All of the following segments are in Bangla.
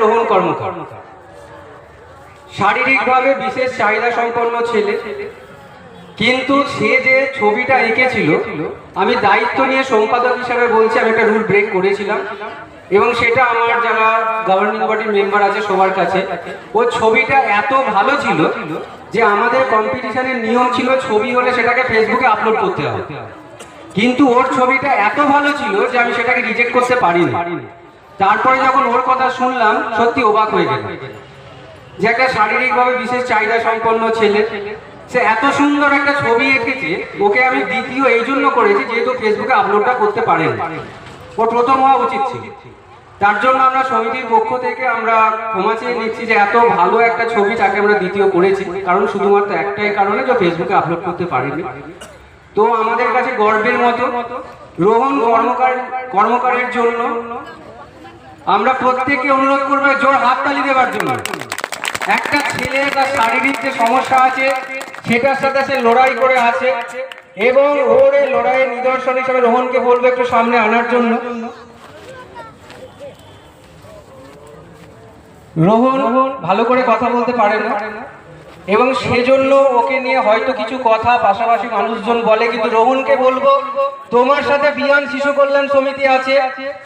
রোহন কর্মকার। শারীরিকভাবে বিশেষ চাহিদা সম্পন্ন ছেলে, কিন্তু সে যে ছবিটা এঁকেছিল, আমি দায়িত্ব নিয়ে সম্পাদক হিসাবে বলছি, আমি একটা রুল ব্রেক করেছিলাম এবং সেটা আমার যারা গভর্নিং বডির মেম্বার আছে সবার কাছে, ওর ছবিটা এত ভালো ছিল যে আমাদের কম্পিটিশনের নিয়ম ছিল ছবি হলে সেটাকে ফেসবুকে আপলোড করতে হবে, কিন্তু ওর ছবিটা এত ভালো ছিল যে আমি সেটাকে রিজেক্ট করতে পারিনি। তারপরে যখন ওর কথা শুনলাম সত্যি অবাক হয়ে গেল যে একটা শারীরিকভাবে বিশেষ চাহিদা সম্পন্ন ছেলে, সে এত সুন্দর একটা ছবি এঁকেছে। ওকে আমি দ্বিতীয় এই জন্য করেছি যেহেতু ফেসবুকে আপলোডটা করতে পারেন, ও প্রথম হওয়া উচিত ছিল। তার জন্য আমরা সমিতির পক্ষ থেকে আমরা ক্ষমা চেয়ে নিচ্ছি যে এত ভালো একটা ছবি তাকে আমরা দ্বিতীয় করেছি, কারণ শুধুমাত্র একটাই কারণে যে ফেসবুকে আপলোড করতে পারিনি। তো আমাদের কাছে গর্বের মতো রোহন কর্মকারের জন্য আমরা প্রত্যেককে অনুরোধ করবো জোর হাততালি দেওয়ার জন্য। একটা ছেলে তার শারীরিক যে সমস্যা আছে সেটার সাথে সে লড়াই করে আছে এবং ওর এই লড়াইয়ের নিদর্শন হিসেবে রোহনকে বলবো একটু সামনে আনার জন্য। রোহন ভালো করে কথা বলতে পারে না এবং সেজন্য ওকে নিয়ে হয়তো কিছু কথা পাশাপাশি মানুষজন বলে, কিন্তু রোহনকে বলবো তোমার সাথে বিয়ান শিশু কল্যাণ সমিতি আছে,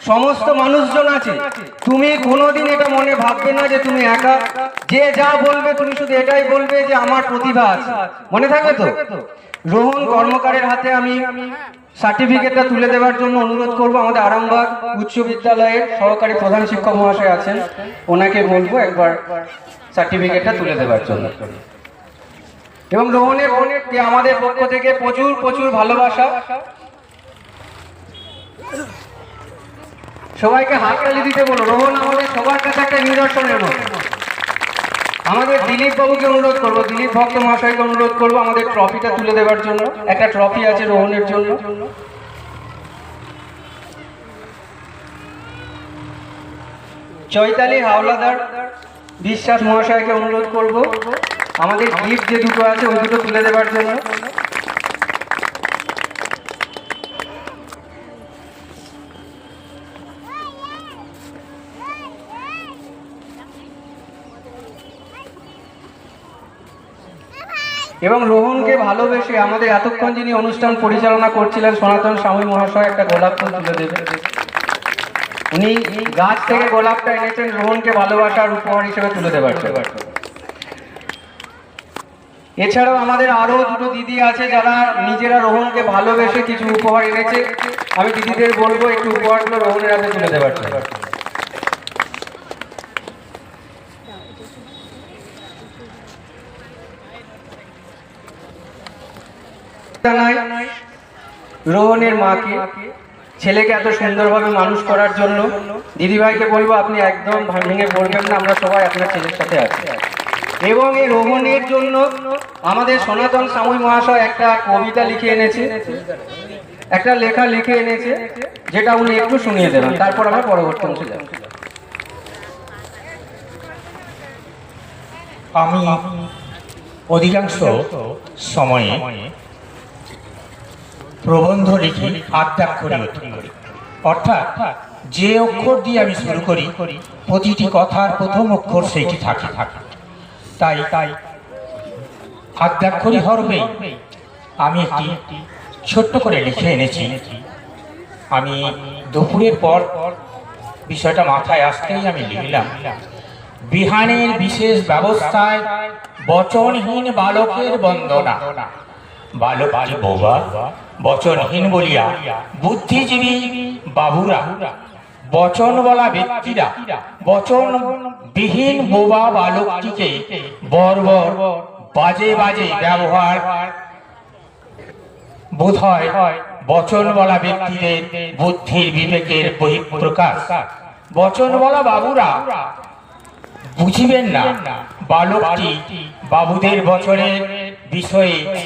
সমস্ত মানুষজন আছে, তুমি কোনোদিন এটা মনে ভাববে না যে তুমি একা। যে যা বলবে তুমি শুধু এটাই বলবে যে আমার প্রতিভা আছে, মনে থাকবে তো। রোহন কর্মকারের হাতে আমি সার্টিফিকেটটা তুলে দেওয়ার জন্য অনুরোধ করব। আমাদের আরামবাগ উচ্চ বিদ্যালয়ের সহকারী প্রধান শিক্ষক মহাশয় আছেন, ওনাকে বলবো একবার সার্টিফিকেটটা তুলে দেওয়ার জন্য। এবং রোহনের আমাদের পক্ষ থেকে প্রচুর প্রচুর ভালোবাসা। সবাইকে হাততালি দিতে বলো। রোহন আমাদের সবার কাছে একটা নিদর্শনের মতো। আমাদের দিলীপ বাবুকে অনুরোধ করবো, দিলীপ ভক্ত মহাশয়কে অনুরোধ করবো আমাদের ট্রফিটা তুলে দেওয়ার জন্য। একটা ট্রফি আছে রোহনের জন্য। চৈতালি হাওলাদার বিশ্বাস মহাশয়কে অনুরোধ করব আমাদের গিফট যে দুটো আছে ওই দুটো তুলে দেওয়ার জন্য। এবং রোহনকে ভালোবেসে আমাদের এতক্ষণ যিনি অনুষ্ঠান পরিচালনা করছিলেন সনাতন স্বামী মহাশয় একটা গোলাপ ফুল তুলে দেবেন। উনি গাছ থেকে গোলাপটা এনেছেন রোহনকে ভালোবাসার উপহার হিসেবে তুলে দেবার জন্য। এছাড়াও আমাদের আরো দুটো দিদি আছে যারা নিজেরা রোহনকে ভালোবেসে কিছু উপহার এনেছে। আমি দিদিদের বলবো একটু উপহারগুলো রোহনের হাতে তুলে দেবার জন্য। রোহনের মাকে, ছেলেকে এত সুন্দরভাবে মানুষ করার জন্য দিদিভাইকে বলবো আপনি একদম ভেঙে পড়বেন না, আমরা সবাই আপনার ছেলের সাথে আছি। এবং এই রোহনের জন্য আমাদের সনাতন স্বামী মহাশয় একটা কবিতা লিখে এনেছে, একটা লেখা লিখে এনেছে, যেটা উনি একটু শুনিয়ে দেবেন, তারপর আমরা পরবর্তী অংশে যাব। আমি অধিকাংশ সময়ে প্রবন্ধ লিখি আদ্যাক্ষরে করি, অর্থাৎ যে অক্ষর দিয়ে আমি শুরু করি প্রতিটি কথার প্রথম অক্ষর সেইটি থাকে। তাই আদ্যাক্ষরী হরফে আমি একটি ছোট্ট করে লিখে এনেছি। আমি দুপুরের পর বিষয়টা মাথায় আসতেই আমি লিখলাম, বিহানের বিশেষ ব্যবস্থায় বচনহীন বালকের বন্দনা। বালকটি বোবা, বচনহীন বলিয়া বুদ্ধিজীবী বাবুরা, বচন বলা ব্যক্তিরা বচনবিহীন বোবা বালকটিকে বর্বর বাজে বাজে ব্যবহার বোধ হয় বচন বলা ব্যক্তিদের বুদ্ধির বিবেকের বহিঃপ্রকাশ। বচন বলা বাবুরা বুঝিবেন না বালকটি বাবুদের বচনের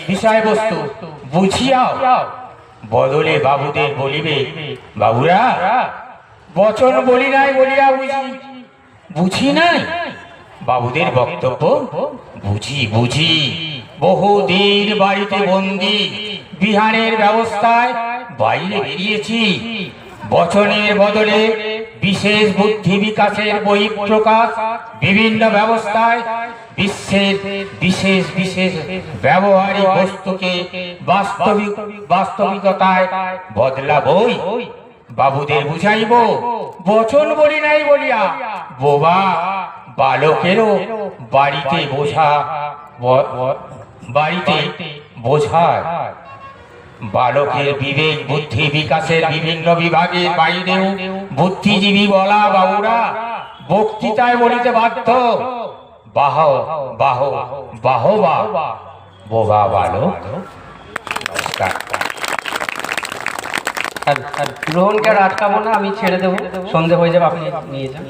বিষয়বস্তু বুঝিয়াও বদলে বাবুদের বলিবে, বাবুরা বচন বলি নাই বলিয়া বুঝি নাই। বাবুদের বক্তব্য বুঝি বহুদিন বাড়িতে বন্দি, বিহানের ব্যবস্থায় বাইরে বেরিয়েছি, বচনের বদলে বিশেষ বুদ্ধি বিকাশের বহিঃপ্রকাশ বিভিন্ন ব্যবস্থায় বিশ্বের বিশেষ বিশেষ ব্যবহারিক বস্তুকে বাস্তবিকতায় বদলাবই। বাবুদের বুঝাইব, বচন বলি নাই বলিয়া বোবা বালকেরও বাড়িতে বোঝায়। বালকের বিবেক বুদ্ধি বিকাশের বিভিন্ন বিভাগের বাইরেও বুদ্ধিজীবী বলা বাবুরা বক্তৃতায় বলিতে বাধ্য। বাহ বাহ বাহ বা বোবা বালক। নমস্কার। আর গ্রহণকে আর আটকাবো না, আমি ছেড়ে দেবো, সন্ধে হয়ে যাবে, আপনি নিয়ে যান।